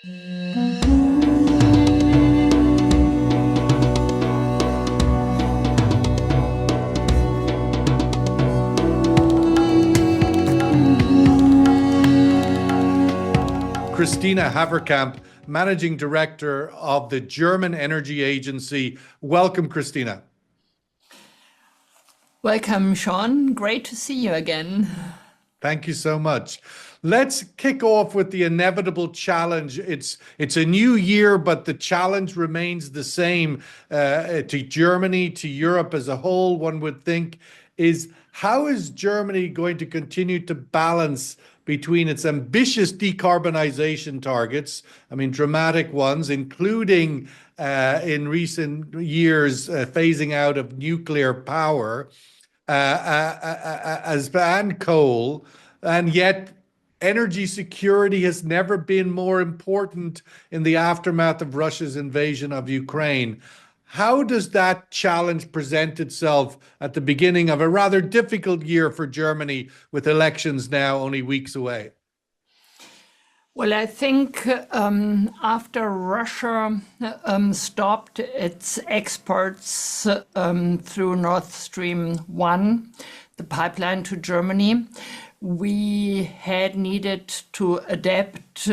Kristina Haverkamp, Managing Director of the German Energy Agency. Welcome, Kristina. Welcome, Sean. Great to see you again. Thank you so much. Let's kick off with the inevitable challenge. It's a new year, but the challenge remains the same to Germany, to Europe as a whole, one would think, is how is Germany going to continue to balance between its ambitious decarbonization targets, I mean, dramatic ones, including in recent years phasing out of nuclear power and coal, and yet energy security has never been more important in the aftermath of Russia's invasion of Ukraine. How does that challenge present itself at the beginning of a rather difficult year for Germany, with elections now only weeks away? Well, I think after Russia stopped its exports through Nord Stream 1, the pipeline to Germany, we had needed to adapt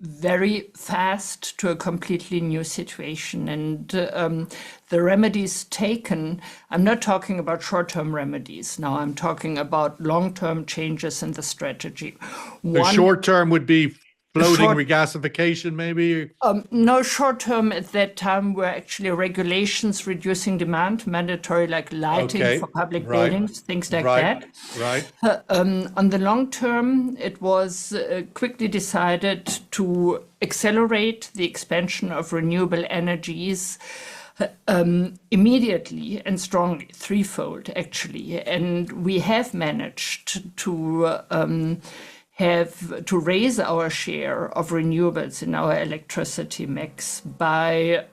very fast to a completely new situation. And the remedies taken, I'm not talking about short-term remedies now, I'm talking about long-term changes in the strategy. The short-term would be floating regasification, maybe? No, short-term at that time were actually regulations reducing demand, mandatory like lighting for public buildings, things like that. Right. On the long term, it was quickly decided to accelerate the expansion of renewable energies immediately and strongly, threefold actually. And we have managed to raise our share of renewables in our electricity mix by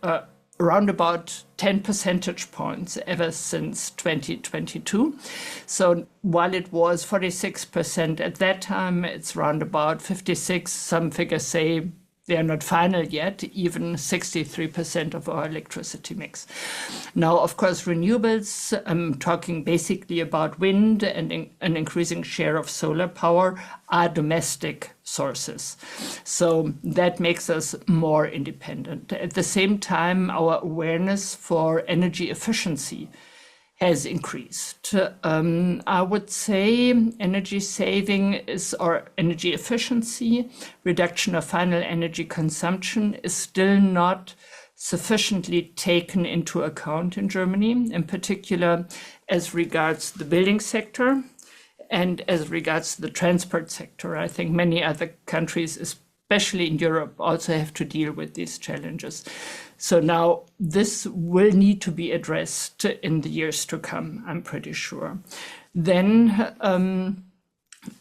around about 10 percentage points ever since 2022. So while it was 46% at that time, it's around about 56. Some figures say they are not final yet, even 63% of our electricity mix. Now, of course, renewables, I'm talking basically about wind and an increasing share of solar power, are domestic sources. So that makes us more independent. At the same time, our awareness for energy efficiency has increased. I would say energy saving or energy efficiency, reduction of final energy consumption is still not sufficiently taken into account in Germany, in particular as regards the building sector and as regards the transport sector. I think many other countries, especially in Europe, also have to deal with these challenges. So now this will need to be addressed in the years to come, I'm pretty sure. Then,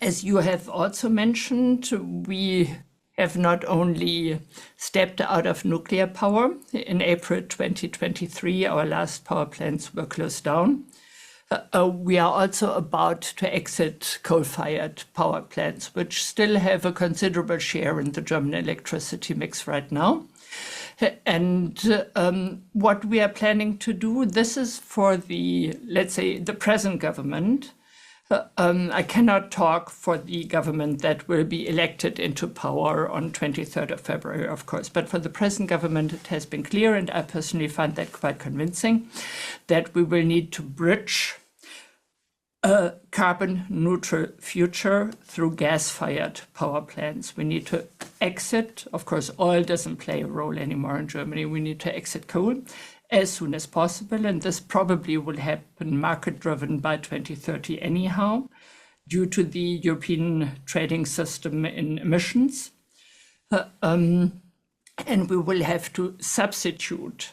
as you have also mentioned, we have not only stepped out of nuclear power. In April 2023, our last power plants were closed down. We are also about to exit coal-fired power plants, which still have a considerable share in the German electricity mix right now. And what we are planning to do, this is for the, let's say, the present government. I cannot talk for the government that will be elected into power on 23rd of February, of course. But for the present government, it has been clear, and I personally find that quite convincing, that we will need to bridge a carbon neutral future through gas-fired power plants. We need to exit, of course, oil doesn't play a role anymore in Germany. We need to exit coal as soon as possible. And this probably will happen market-driven by 2030 anyhow, due to the European trading system in emissions. And we will have to substitute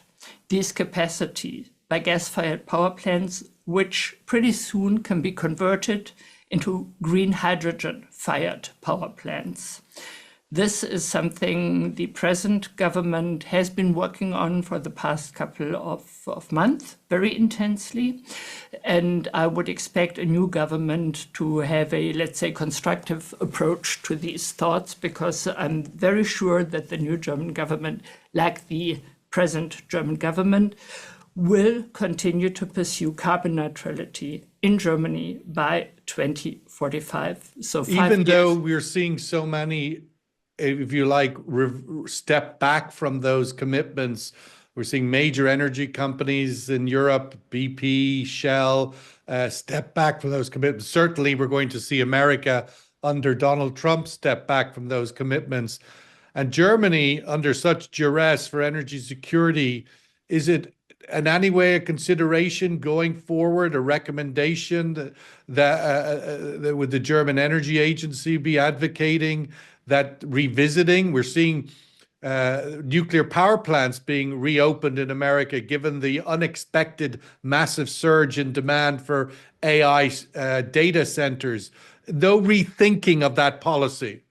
these capacities by gas-fired power plants, which pretty soon can be converted into green hydrogen-fired power plants. This is something the present government has been working on for the past couple of months very intensely. And I would expect a new government to have a, let's say, constructive approach to these thoughts, because I'm very sure that the new German government, like the present German government, will continue to pursue carbon neutrality in Germany by 2045. So even though we're seeing so many, if you like, step back from those commitments. We're seeing major energy companies in Europe, BP, Shell, step back from those commitments. Certainly, we're going to see America under Donald Trump step back from those commitments. And Germany, under such duress for energy security, is it in any way a consideration going forward, a recommendation that would the German Energy Agency be advocating that revisiting? We're seeing nuclear power plants being reopened in America, given the unexpected massive surge in demand for AI data centers. No rethinking of that policy.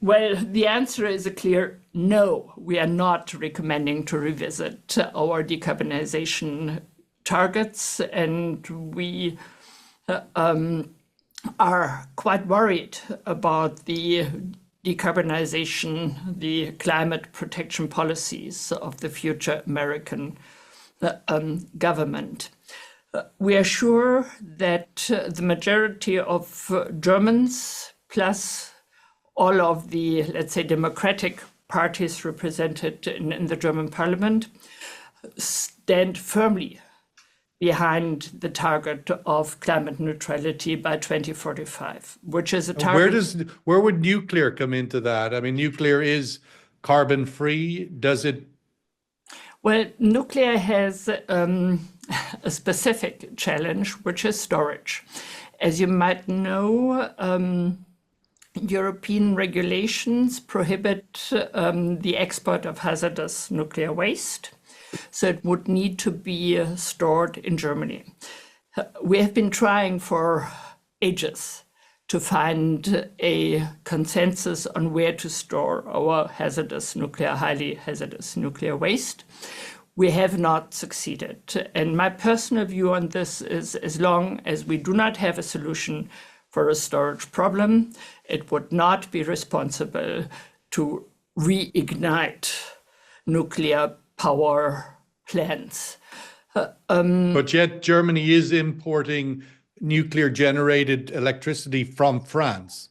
Well, the answer is a clear no. We are not recommending to revisit our decarbonization targets, and we are quite worried about the decarbonization, the climate protection policies of the future American government. We are sure that the majority of Germans, plus all of the, let's say, democratic parties represented in the German parliament, stand firmly behind the target of climate neutrality by 2045, which is a target. Where would nuclear come into that? I mean, nuclear is carbon free. Does it? Well, nuclear has a specific challenge, which is storage. As you might know, European regulations prohibit the export of hazardous nuclear waste. So it would need to be stored in Germany. We have been trying for ages to find a consensus on where to store our highly hazardous nuclear waste. We have not succeeded. And my personal view on this is, as long as we do not have a solution for a storage problem, it would not be responsible to reignite nuclear power plants. But yet Germany is importing nuclear generated electricity from France.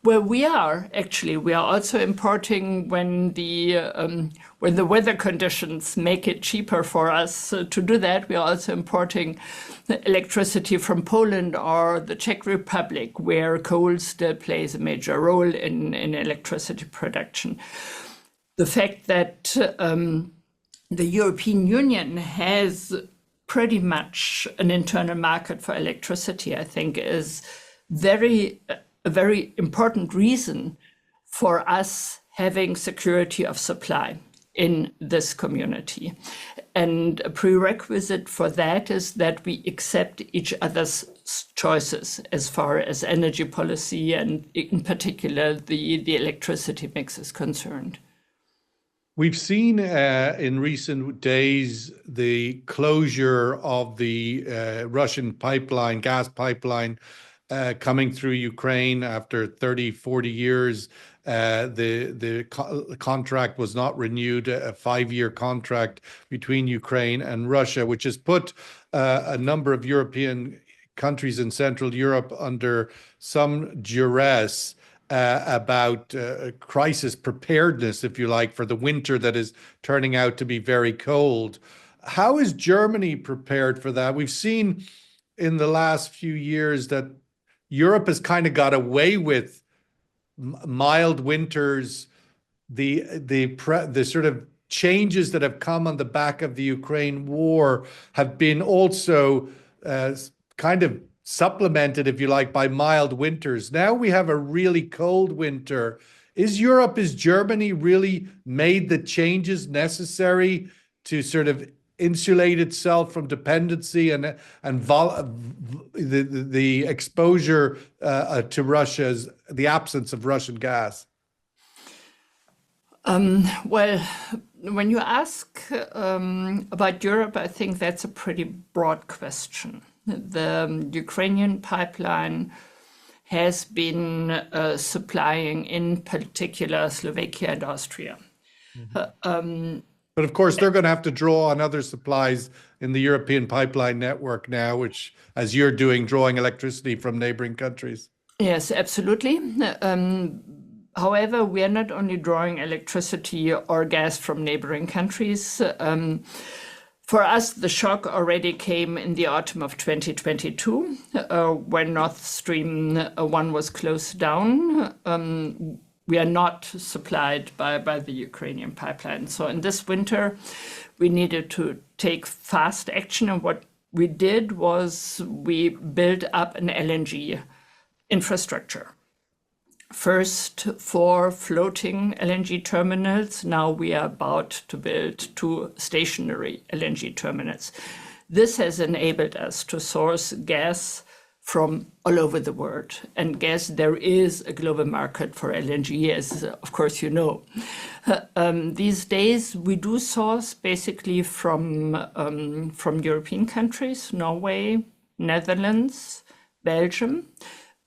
Well, we are also importing when the weather conditions make it cheaper for us to do that. We are also importing electricity from Poland or the Czech Republic, where coal still plays a major role in electricity production. The fact that the European Union has pretty much an internal market for electricity, I think, is a very important reason for us having security of supply in this community. And a prerequisite for that is that we accept each other's choices as far as energy policy and in particular the electricity mix is concerned. We've seen in recent days the closure of the Russian gas pipeline coming through Ukraine after 30, 40 years. The contract was not renewed, a 5-year contract between Ukraine and Russia, which has put a number of European countries in Central Europe under some duress about crisis preparedness, if you like, for the winter that is turning out to be very cold. How is Germany prepared for that? We've seen in the last few years that Europe has kind of got away with mild winters. The sort of changes that have come on the back of the Ukraine war have been also kind of supplemented, if you like, by mild winters. Now we have a really cold winter. Is Germany really made the changes necessary to sort of insulate itself from dependency and the exposure to Russia's the absence of Russian gas? Well, when you ask about Europe, I think that's a pretty broad question. The Ukrainian pipeline has been supplying, in particular, Slovakia and Austria. But of course, they're going to have to draw on other supplies in the European pipeline network now, which, as you're doing, drawing electricity from neighboring countries. Yes, absolutely. However, we are not only drawing electricity or gas from neighboring countries. For us, the shock already came in the autumn of 2022, when Nord Stream 1 was closed down. We are not supplied by the Ukrainian pipeline. So in this winter, we needed to take fast action. And what we did was we built up an LNG infrastructure. First, 4 floating LNG terminals. Now we are about to build 2 stationary LNG terminals. This has enabled us to source gas from all over the world. And gas, there is a global market for LNG, as of course you know. These days, we do source basically from European countries, Norway, Netherlands, Belgium.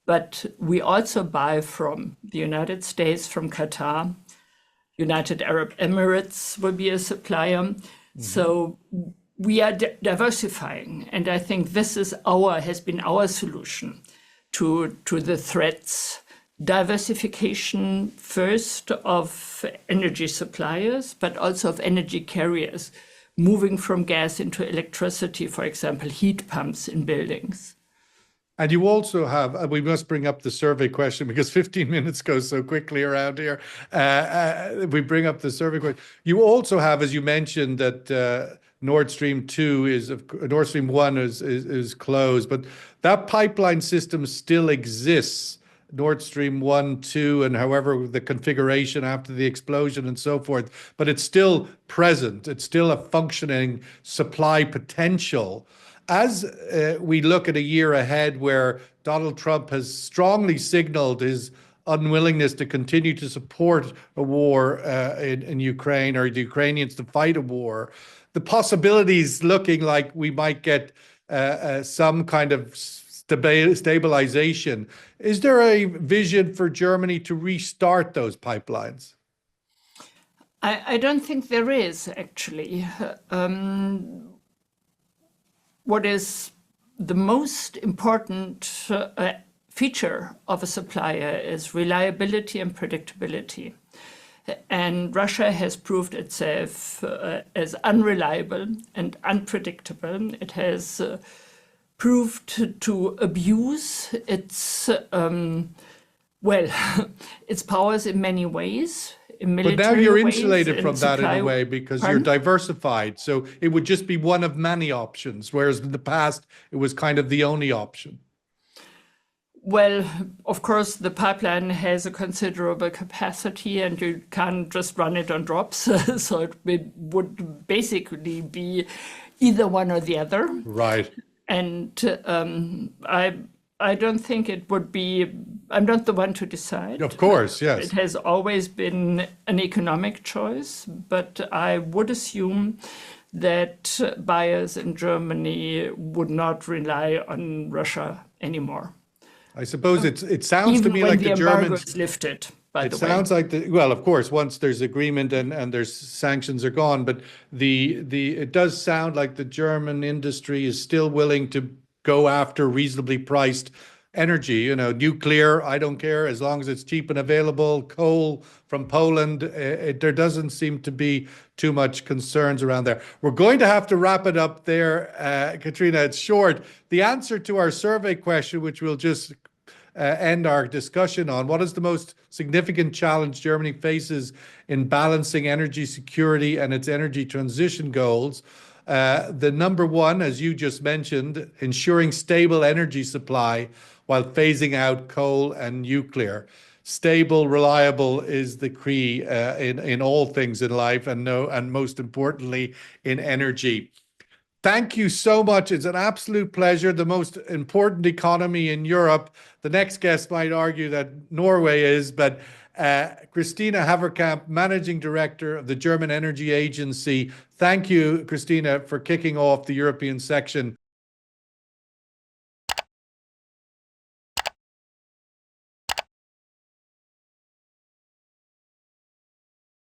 But we also buy from the United States, from Qatar. United Arab Emirates will be a supplier. So we are diversifying. And I think this is has been our solution to the threats. Diversification first of energy suppliers, but also of energy carriers, moving from gas into electricity, for example, heat pumps in buildings. And you also have, we must bring up the survey question because 15 minutes goes so quickly around here. We bring up the survey question. You also have, as you mentioned, that Nord Stream 1 is closed, but that pipeline system still exists. Nord Stream 1, 2, and however the configuration after the explosion and so forth, but it's still present. It's still a functioning supply potential. As we look at a year ahead where Donald Trump has strongly signaled his unwillingness to continue to support a war in Ukraine, or the Ukrainians to fight a war, the possibilities looking like we might get some kind of stabilization. Is there a vision for Germany to restart those pipelines? I don't think there is, actually. What is the most important feature of a supplier is reliability and predictability. And Russia has proved itself as unreliable and unpredictable. It has proved to abuse its, its powers in many ways. But now you're insulated from that in a way because you're diversified. So it would just be one of many options, whereas in the past, it was kind of the only option. Well, of course, the pipeline has a considerable capacity and you can't just run it on drops. So it would basically be either one or the other. Right. And I don't think it would be, I'm not the one to decide. Of course, yes. It has always been an economic choice, but I would assume that buyers in Germany would not rely on Russia anymore. I suppose it sounds to me like the Germans... Even when the embargo is lifted, by the way. It sounds like, well, of course, once there's agreement and there's sanctions are gone, but it does sound like the German industry is still willing to go after reasonably priced energy. Nuclear, I don't care, as long as it's cheap and available. Coal from Poland, there doesn't seem to be too much concerns around there. We're going to have to wrap it up there, Katrina. It's short. The answer to our survey question, which we'll just end our discussion on, what is the most significant challenge Germany faces in balancing energy security and its energy transition goals? The number one, as you just mentioned, ensuring stable energy supply while phasing out coal and nuclear. Stable, reliable is the key in all things in life, and most importantly in energy. Thank you so much. It's an absolute pleasure. The most important economy in Europe. The next guest might argue that Norway is, but Kristina Haverkamp, Managing Director of the German Energy Agency. Thank you, Kristina, for kicking off the European section